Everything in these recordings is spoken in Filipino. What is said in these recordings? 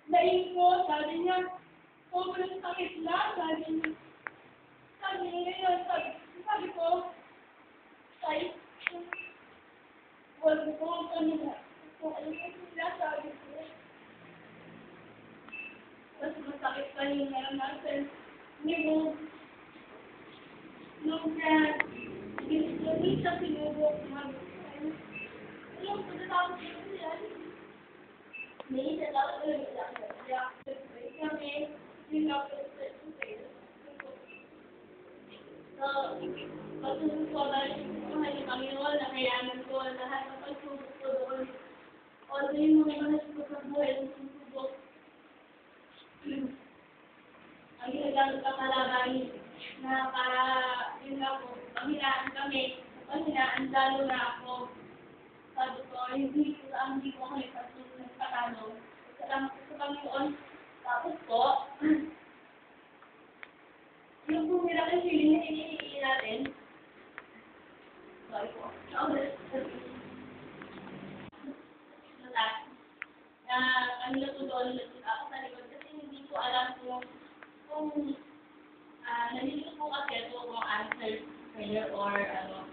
Daing ko, sabi niya, sobrang sakit na, sabi niya. Sabi niya ngayon, sabi ko, ay, wala ko ang kanila. Kung ano yung sinasabi ko. Mas masakit pa yung naranasan. Nung minsan sinubok yung pagkatapos ko yan, may isa dapat ko lang kami, yung lapit sa so, pagsunod ko na mahal ng Panginoon, nakayanan ko lahat ng pagsubok ko doon. Although yung mga mahal ko sa buhay ng pagsubok, ang ginagamit ang kalaban na para yun nga po, panghinaan kami, panghinaan lalo na ako. Sabi ko, hindi ko ako nagpatalo. Salamat ko sa Panginoon. Tapos po, yung pumira ng feeling na hinihingi natin, sorry po, kanila po doon, ako sa likod kasi hindi ko alam kung nalilito po kasi ito kung answer prayer or ano.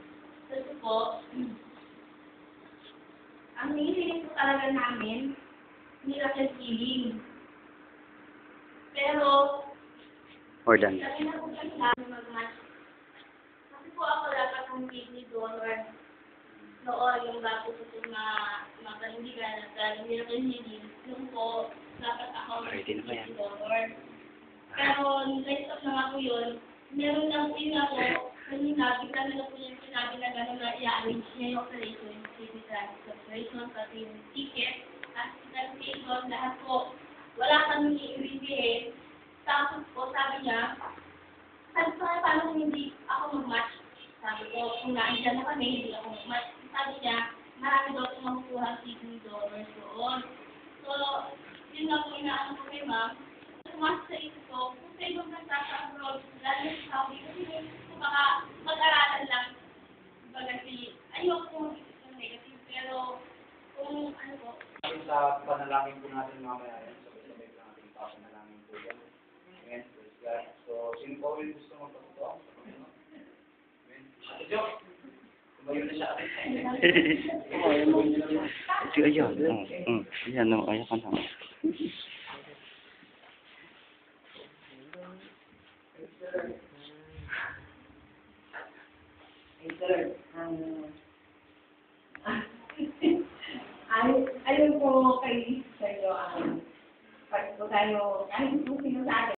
Kasi po, ang hinihiling po talaga namin, miracle healing. Pero, More than. kasi na po kami namin mag-match. Kasi po ako dapat kong kidney donor. Noon, yung bago ko po mapanindigan at miracle healing, yung po, dapat ako kidney donor. Pero, na-stop na nga po yun. Meron lang po yun ako, kanina, bigla na po yung sinabi na gano'n na i-arrange niya yung operation, yung kidney transplant operation, pati yung ticket, hospitalization, lahat po. Wala kami i-review. Tapos po, sabi niya, paano kung hindi ako mag-match? Sabi ko, kung naandyan na kami, hindi ako mag-match. Sabi niya, marami daw kung makukuha ang kidney donors doon. So, yun nga po inaano ko kay ma'am. Pumasok sa isip ko, kung sa ibang bansa sa abroad, lalo sa Saudi, kasi kung baka mag-aralan lang, baga ayoko kung isip negative, pero kung ano po. Sa panalangin po natin mamaya yan, sabay-sabay po natin papanalangin po yan. Amen, praise God. So, sino po yung gusto magpatuto? Amen. Ate Jo, tumayo na siya ate. Sige, ayun. Ayan, no, ayan ka na. Ayun po kayo sa iyo, pag po tayo, kahit po sino sa atin,